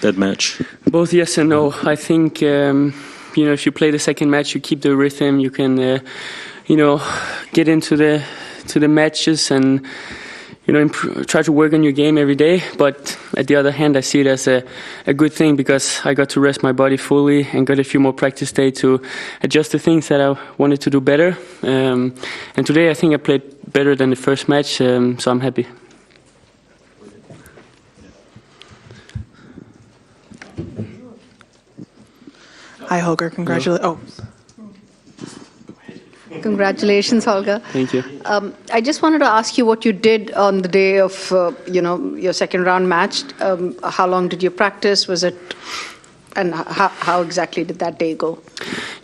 that match? Both yes and no. I think if you play the second match, you keep the rhythm. You can get into the matches and try to work on your game every day. But at the other hand, I see it as a good thing because I got to rest my body fully and got a few more practice days to adjust the things that I wanted to do better. And today I think I played better than the first match, so I'm happy. Hi, Holger. Congratulations, Holger. Thank you. I just wanted to ask you what you did on the day of, your second round match. How long did you practice? Was it, and how exactly did that day go?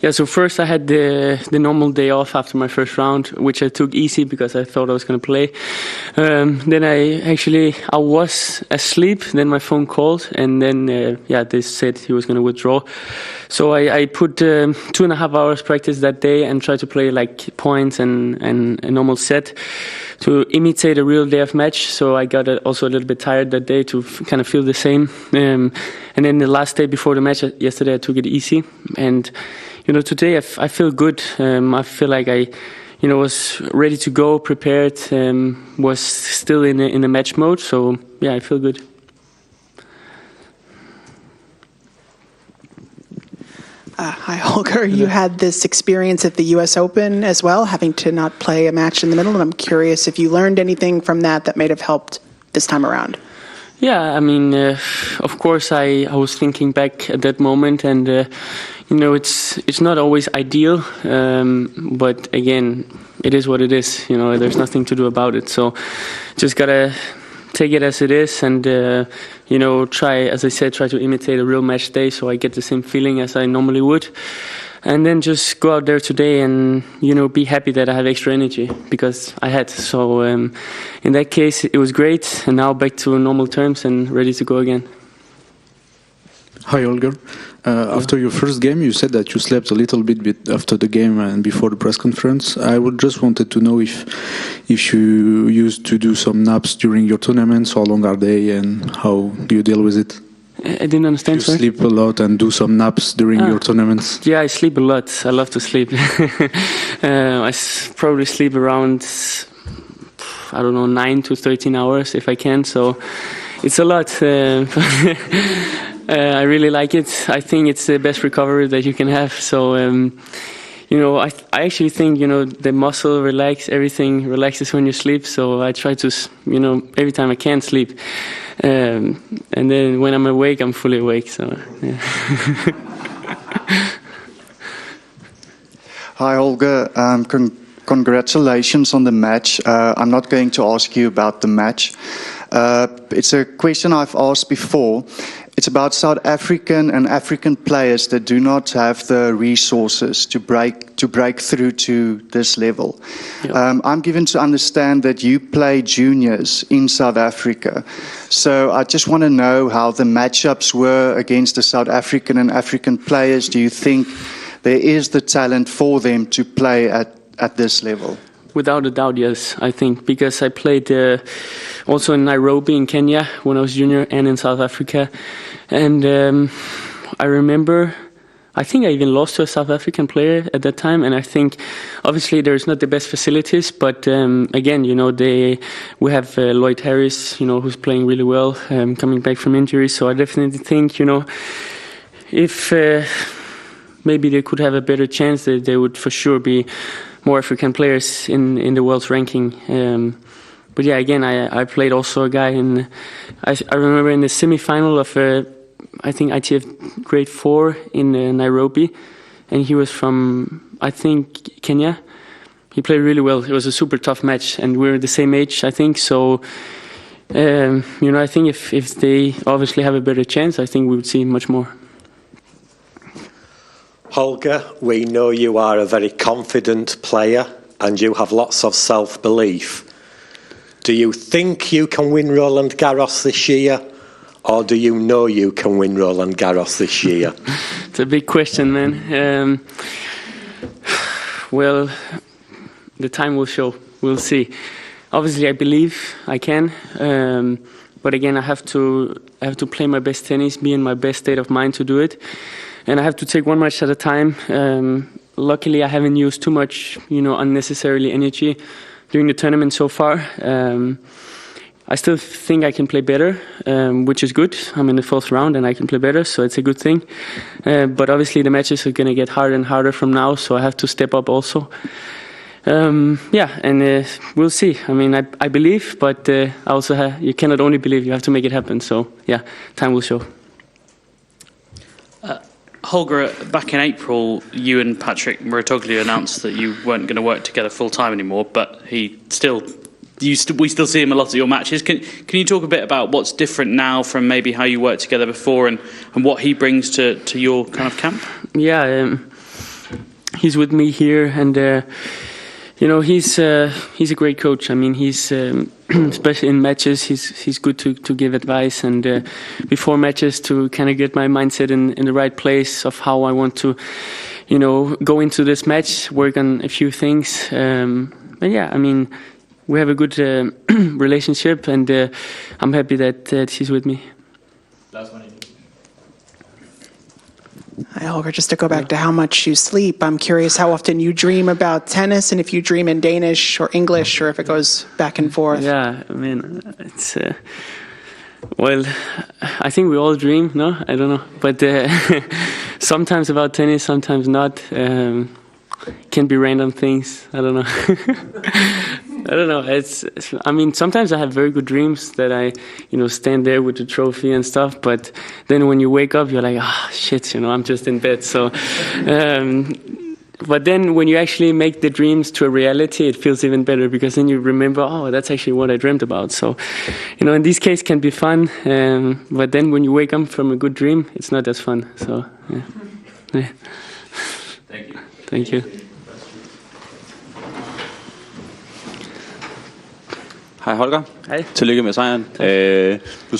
Yeah, so first I had the normal day off after my first round, which I took easy because I thought I was going to play. Then I was asleep, then my phone called, and then they said he was going to withdraw. So I put 2.5 hours practice that day and tried to play like points and a normal set to imitate a real day of match. So I got also a little bit tired that day to kind of feel the same. And then the last day before the match, yesterday I took it easy. And today I feel good. I feel like I was ready to go, prepared, was still in the match mode. So yeah, I feel good. Hi, Holger. You had this experience at the U.S. Open as well, having to not play a match in the middle. And I'm curious if you learned anything from that may have helped this time around. Yeah, I mean, of course, I was thinking back at that moment, and it's not always ideal, but again, it is what it is. There's nothing to do about it. So, just gotta take it as it is, and try to imitate a real match day, so I get the same feeling as I normally would. And then just go out there today and, be happy that I have extra energy, because I had. So in that case, it was great. And now back to normal terms and ready to go again. Hi, Holger. After your first game, you said that you slept a little bit after the game and before the press conference. I would just wanted to know if you used to do some naps during your tournaments, how long are they, and how do you deal with it? I didn't understand. You sleep a lot and do some naps during your tournaments? Yeah, I sleep a lot. I love to sleep. I probably sleep around, 9 to 13 hours if I can. So it's a lot. I really like it. I think it's the best recovery that you can have. So, I actually think, the muscle everything relaxes when you sleep. So I try to, every time I can sleep. And then when I'm awake, I'm fully awake. So, yeah. Hi, Holger. Congratulations on the match. I'm not going to ask you about the match. It's a question I've asked before. It's about South African and African players that do not have the resources to break through to this level. Yep. I'm given to understand that you play juniors in South Africa. So I just want to know how the matchups were against the South African and African players. Do you think there is the talent for them to play at this level? Without a doubt, yes, I think, because I played also in Nairobi in Kenya when I was junior and in South Africa. And I remember, I think I even lost to a South African player at that time. And I think, obviously, there's not the best facilities. But again, we have Lloyd Harris, who's playing really well, coming back from injury. So I definitely think, if maybe they could have a better chance, they would for sure be more African players in the world's ranking. But yeah, again, I played also a guy I remember in the semi-final of I think ITF grade 4 in Nairobi, and he was from, I think, Kenya. He played really well. It was a super tough match, and we're the same age, I think. So, I think if they obviously have a better chance, I think we would see much more. Holger, we know you are a very confident player and you have lots of self-belief. Do you think you can win Roland Garros this year, or do you know you can win Roland Garros this year? It's a big question, man. Well, the time will show. We'll see. Obviously, I believe I can. but again, I have to play my best tennis, be in my best state of mind to do it, and I have to take one match at a time. Luckily, I haven't used too much, unnecessarily energy during the tournament so far. I still think I can play better, which is good. I'm in the 4th round and I can play better, so it's a good thing. But obviously the matches are going to get harder and harder from now, so I have to step up also. We'll see. I mean, I believe, but I also you cannot only believe, you have to make it happen. So yeah, time will show. Holger, back in April, you and Patrick Muratoglu announced that you weren't going to work together full time anymore, but we still see him a lot at your matches. Can you talk a bit about what's different now from maybe how you worked together before, and what he brings to your kind of camp? Yeah, he's with me here, and he's a great coach. I mean, he's especially in matches, he's good to give advice, and before matches to kind of get my mindset in the right place of how I want to, go into this match, work on a few things. But yeah, I mean, we have a good relationship, and I'm happy that he's with me. Last one. Hi, Holger. Just to go back to how much you sleep, I'm curious how often you dream about tennis, and if you dream in Danish or English, or if it goes back and forth. Yeah, I mean, it's well, I think we all dream, no? I don't know, but sometimes about tennis, sometimes not. Can be random things. I don't know. I don't know. I mean, sometimes I have very good dreams that I, stand there with the trophy and stuff. But then when you wake up, you're like, shit, I'm just in bed. So, but then when you actually make the dreams to a reality, it feels even better, because then you remember, that's actually what I dreamt about. So, in this case, can be fun. But then when you wake up from a good dream, it's not as fun. So, yeah. Thank you. Thank you. Hej Holger. Hej. Tillykke med sejren. Du